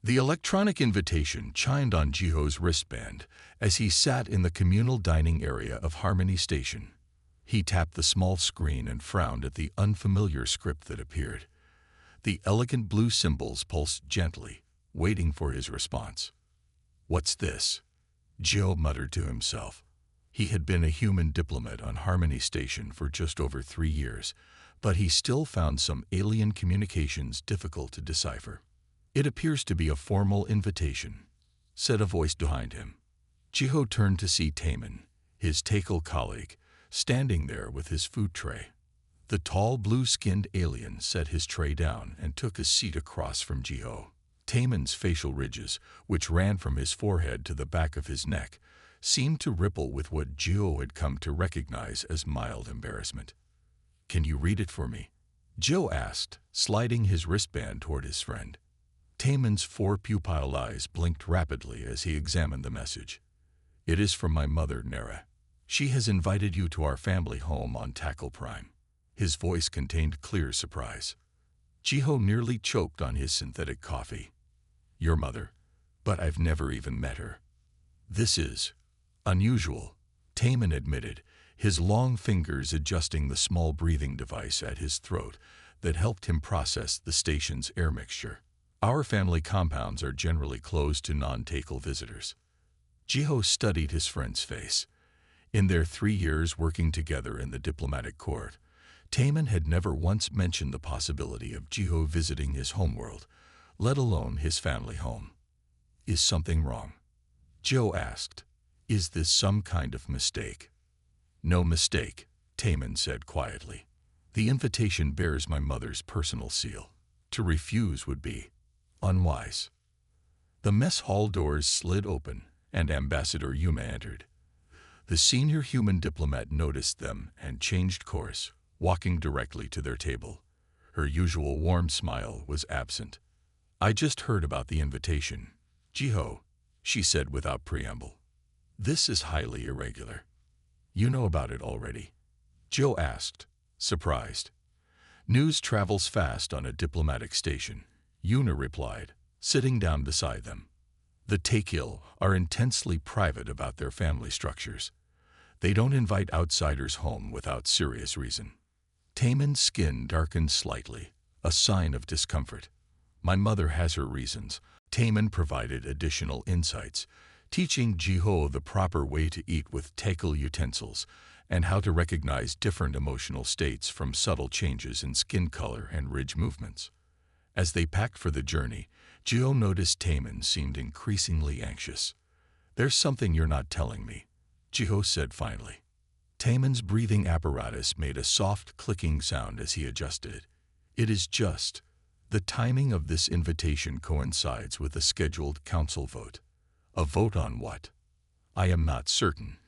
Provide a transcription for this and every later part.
The electronic invitation chimed on Jiho's wristband as he sat in the communal dining area of Harmony Station. He tapped the small screen and frowned at the unfamiliar script that appeared. The elegant blue symbols pulsed gently, waiting for his response. "What's this?" Jiho muttered to himself. He had been a human diplomat on Harmony Station for just over 3 years, but he still found some alien communications difficult to decipher. "It appears to be a formal invitation," said a voice behind him. Jiho turned to see Taemin, his Takal colleague, standing there with his food tray. The tall, blue-skinned alien set his tray down and took a seat across from Jiho. Taemin's facial ridges, which ran from his forehead to the back of his neck, seemed to ripple with what Jiho had come to recognize as mild embarrassment. "Can you read it for me?" Jiho asked, sliding his wristband toward his friend. Taemin's 4 pupil eyes blinked rapidly as he examined the message. "It is from my mother, Nara. She has invited you to our family home on Takal Prime." His voice contained clear surprise. Jiho nearly choked on his synthetic coffee. "Your mother? But I've never even met her." "This is unusual," Taemin admitted, his long fingers adjusting the small breathing device at his throat that helped him process the station's air mixture. "Our family compounds are generally closed to non-Takal visitors." Jiho studied his friend's face. In their 3 years working together in the diplomatic court, Taemin had never once mentioned the possibility of Jiho visiting his homeworld, let alone his family home. "Is something wrong?" Jiho asked. "Is this some kind of mistake?" "No mistake," Taemin said quietly. "The invitation bears my mother's personal seal. To refuse would be unwise." The mess hall doors slid open, and Ambassador Yuma entered. The senior human diplomat noticed them and changed course, walking directly to their table. Her usual warm smile was absent. "I just heard about the invitation, Jiho," she said without preamble. "This is highly irregular." "You know about it already?" Jiho asked, surprised. "News travels fast on a diplomatic station," Yuna replied, sitting down beside them. "The Takil are intensely private about their family structures. They don't invite outsiders home without serious reason." Taemin's skin darkened slightly, a sign of discomfort. "My mother has her reasons." Taemin provided additional insights, teaching Jiho the proper way to eat with Takal utensils and how to recognize different emotional states from subtle changes in skin color and ridge movements. As they packed for the journey, Jiho noticed Taemin seemed increasingly anxious. "There's something you're not telling me," Jiho said finally. Taemin's breathing apparatus made a soft clicking sound as he adjusted. "It is just, the timing of this invitation coincides with a scheduled council vote." "A vote on what?" "I am not certain,"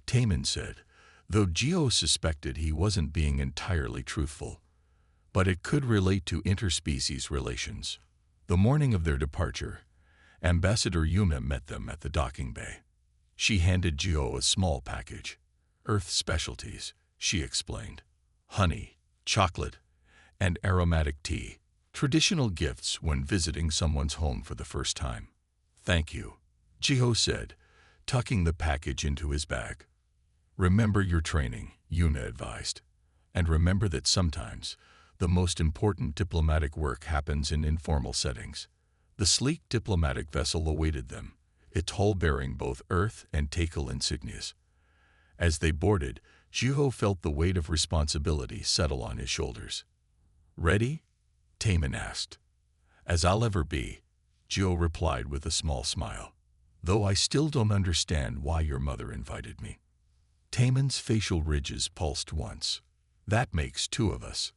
Taemin said, though Jiho suspected he wasn't being entirely truthful. "But it could relate to interspecies relations." The morning of their departure, Ambassador Yuma met them at the docking bay. She handed Jiho a small package. "Earth specialties," she explained. "Honey, chocolate, and aromatic tea. Traditional gifts when visiting someone's home for the first time." "Thank you," Jiho said, tucking the package into his bag. "Remember your training," Yuna advised. "And remember that sometimes the most important diplomatic work happens in informal settings." The sleek diplomatic vessel awaited them, its hull bearing both Earth and Takal insignias. As they boarded, Jiho felt the weight of responsibility settle on his shoulders. "Ready?" Taemin asked. "As I'll ever be," Jiho replied with a small smile. "Though I still don't understand why your mother invited me." Taemin's facial ridges pulsed once. "That makes 2 of us."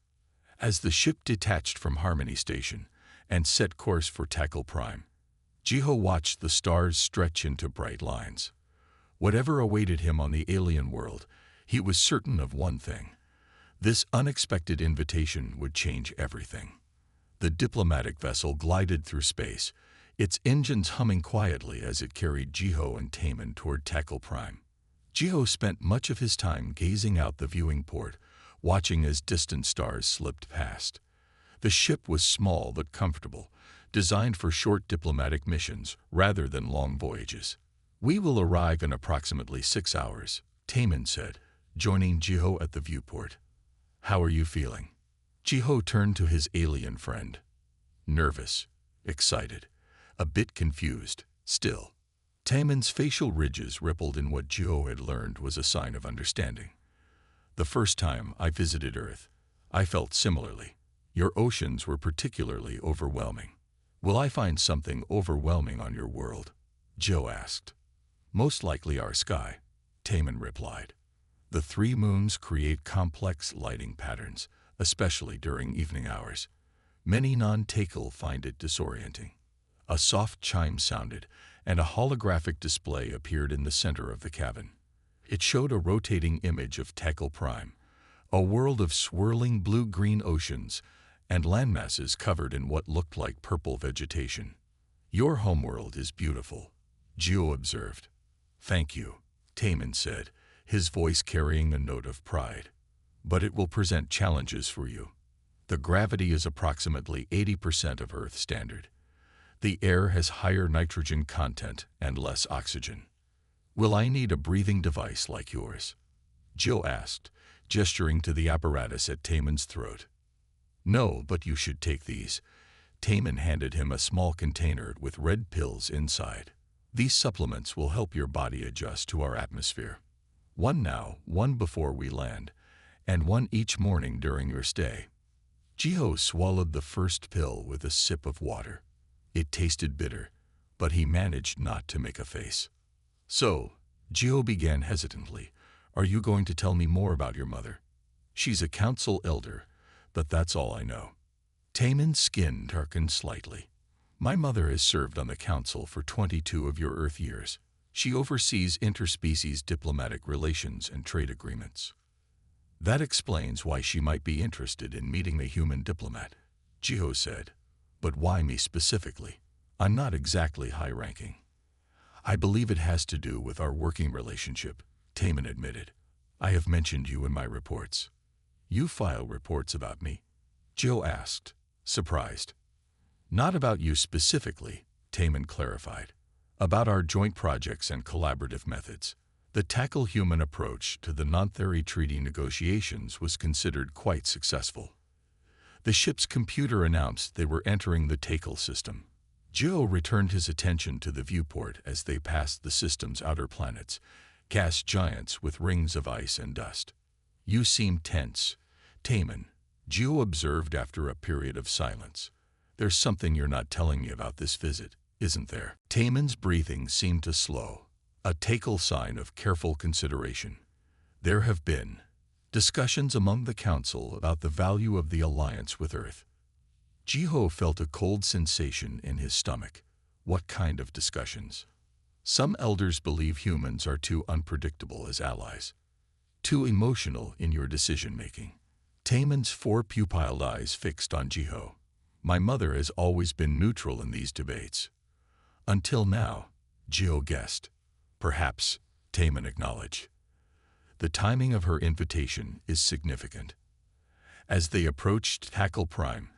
As the ship detached from Harmony Station and set course for Takal Prime, Jiho watched the stars stretch into bright lines. Whatever awaited him on the alien world, he was certain of one thing. This unexpected invitation would change everything. The diplomatic vessel glided through space, its engines humming quietly as it carried Jiho and Taemin toward Takal Prime. Jiho spent much of his time gazing out the viewing port, watching as distant stars slipped past. The ship was small but comfortable, designed for short diplomatic missions rather than long voyages. We will arrive in approximately 6 hours, Taemin said, joining Jiho at the viewport. How are you feeling? Jiho turned to his alien friend. Nervous, excited, a bit confused, still. Taemin's facial ridges rippled in what Jiho had learned was a sign of understanding. The first time I visited Earth, I felt similarly. Your oceans were particularly overwhelming. Will I find something overwhelming on your world? Jiho asked. Most likely our sky, Taemin replied. The 3 moons create complex lighting patterns, especially during evening hours. Many non-Takal find it disorienting. A soft chime sounded, and a holographic display appeared in the center of the cabin. It showed a rotating image of Takal Prime, a world of swirling blue-green oceans and landmasses covered in what looked like purple vegetation. Your homeworld is beautiful, Jiho observed. Thank you, Taemin said, his voice carrying a note of pride. But it will present challenges for you. The gravity is approximately 80% of Earth standard. The air has higher nitrogen content and less oxygen. Will I need a breathing device like yours? Jiho asked, gesturing to the apparatus at Taemin's throat. No, but you should take these. Taemin handed him a small container with red pills inside. These supplements will help your body adjust to our atmosphere. One now, one before we land, and one each morning during your stay. Jiho swallowed the first pill with a sip of water. It tasted bitter, but he managed not to make a face. So, Jiho began hesitantly, are you going to tell me more about your mother? She's a council elder, but that's all I know. Taemin's skin darkened slightly. My mother has served on the council for 22 of your Earth years. She oversees interspecies diplomatic relations and trade agreements. That explains why she might be interested in meeting a human diplomat, Jiho said. But why me specifically? I'm not exactly high-ranking. I believe it has to do with our working relationship, Taemin admitted. I have mentioned you in my reports. You file reports about me? Jiho asked, surprised. Not about you specifically, Taemin clarified. About our joint projects and collaborative methods. The Takal-human approach to the non-theory treaty negotiations was considered quite successful. The ship's computer announced they were entering the Takal system. Jiho returned his attention to the viewport as they passed the system's outer planets, gas giants with rings of ice and dust. You seem tense, Taemin, Jiho observed after a period of silence. There's something you're not telling me about this visit, isn't there? Taemin's breathing seemed to slow, a Takal sign of careful consideration. There have been discussions among the council about the value of the alliance with Earth. Jiho felt a cold sensation in his stomach. What kind of discussions? Some elders believe humans are too unpredictable as allies, too emotional in your decision-making. Taemin's 4 pupilled eyes fixed on Jiho. My mother has always been neutral in these debates. Until now, Jiho guessed. Perhaps, Taemin acknowledged. The timing of her invitation is significant. As they approached Takal Prime,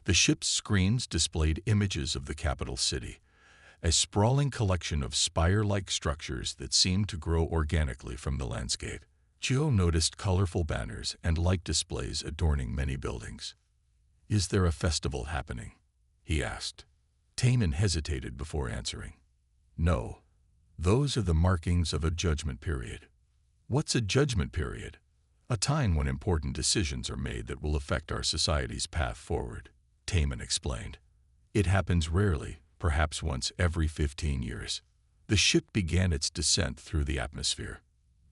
the ship's screens displayed images of the capital city, a sprawling collection of spire-like structures that seemed to grow organically from the landscape. Jiho noticed colorful banners and light displays adorning many buildings. Is there a festival happening? He asked. Taemin hesitated before answering. No. Those are the markings of a judgment period. What's a judgment period? A time when important decisions are made that will affect our society's path forward, Taemin explained. It happens rarely, perhaps once every 15 years. The ship began its descent through the atmosphere.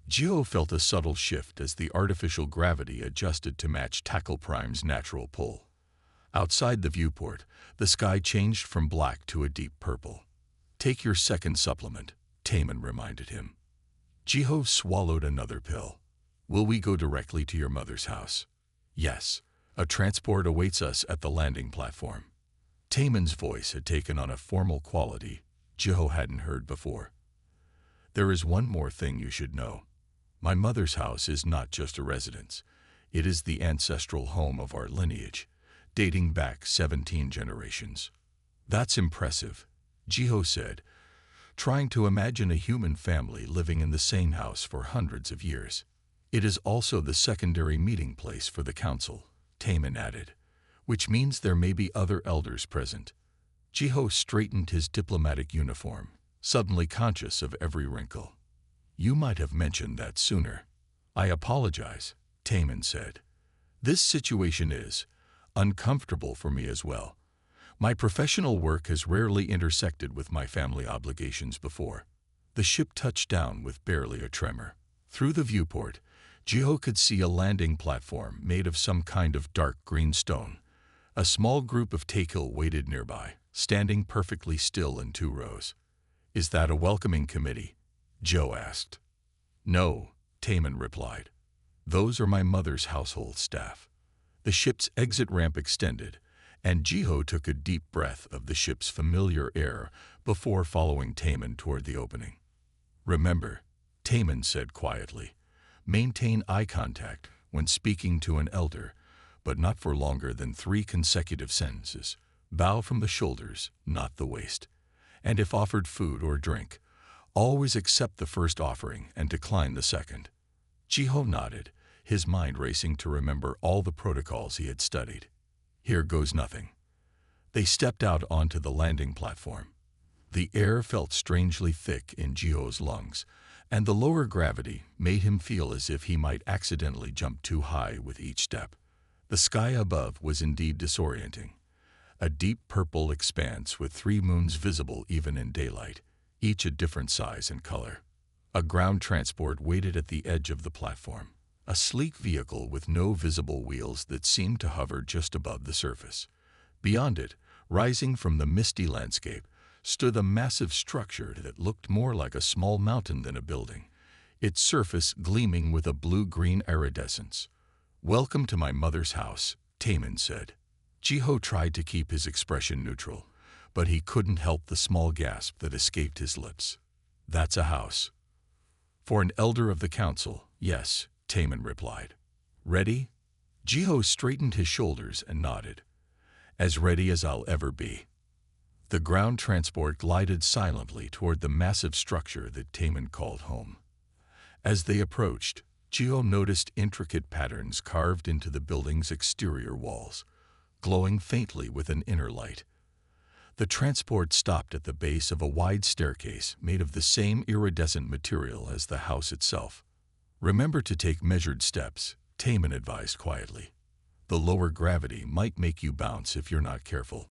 Jiho felt a subtle shift as the artificial gravity adjusted to match Takal Prime's natural pull. Outside the viewport, the sky changed from black to a deep purple. Take your second supplement, Taemin reminded him. Jiho swallowed another pill. Will we go directly to your mother's house? Yes. A transport awaits us at the landing platform. Taemin's voice had taken on a formal quality Jiho hadn't heard before. There is one more thing you should know. My mother's house is not just a residence. It is the ancestral home of our lineage, dating back 17 generations. That's impressive, Jiho said, trying to imagine a human family living in the same house for hundreds of years. It is also the secondary meeting place for the council, Taman added, which means there may be other elders present. Jiho straightened his diplomatic uniform, suddenly conscious of every wrinkle. You might have mentioned that sooner. I apologize, Taman said. This situation is uncomfortable for me as well. My professional work has rarely intersected with my family obligations before. The ship touched down with barely a tremor. Through the viewport, Jiho could see a landing platform made of some kind of dark green stone. A small group of Takil waited nearby, standing perfectly still in 2 rows. Is that a welcoming committee? Joe asked. No, Taman replied. Those are my mother's household staff. The ship's exit ramp extended, and Jiho took a deep breath of the ship's familiar air before following Taman toward the opening. Remember, Taman said quietly, maintain eye contact when speaking to an elder, but not for longer than 3 consecutive sentences. Bow from the shoulders, not the waist. And if offered food or drink, always accept the first offering and decline the second. Jiho nodded, his mind racing to remember all the protocols he had studied. Here goes nothing. They stepped out onto the landing platform. The air felt strangely thick in Jiho's lungs, and the lower gravity made him feel as if he might accidentally jump too high with each step. The sky above was indeed disorienting. A deep purple expanse with 3 moons visible even in daylight, each a different size and color. A ground transport waited at the edge of the platform, a sleek vehicle with no visible wheels that seemed to hover just above the surface. Beyond it, rising from the misty landscape, stood a massive structure that looked more like a small mountain than a building, its surface gleaming with a blue-green iridescence. Welcome to my mother's house, Taman said. Jiho tried to keep his expression neutral, but he couldn't help the small gasp that escaped his lips. That's a house. For an elder of the council, yes, Taman replied. Ready? Jiho straightened his shoulders and nodded. As ready as I'll ever be. The ground transport glided silently toward the massive structure that Taman called home. As they approached, Jiho noticed intricate patterns carved into the building's exterior walls, glowing faintly with an inner light. The transport stopped at the base of a wide staircase made of the same iridescent material as the house itself. Remember to take measured steps, Taman advised quietly. The lower gravity might make you bounce if you're not careful.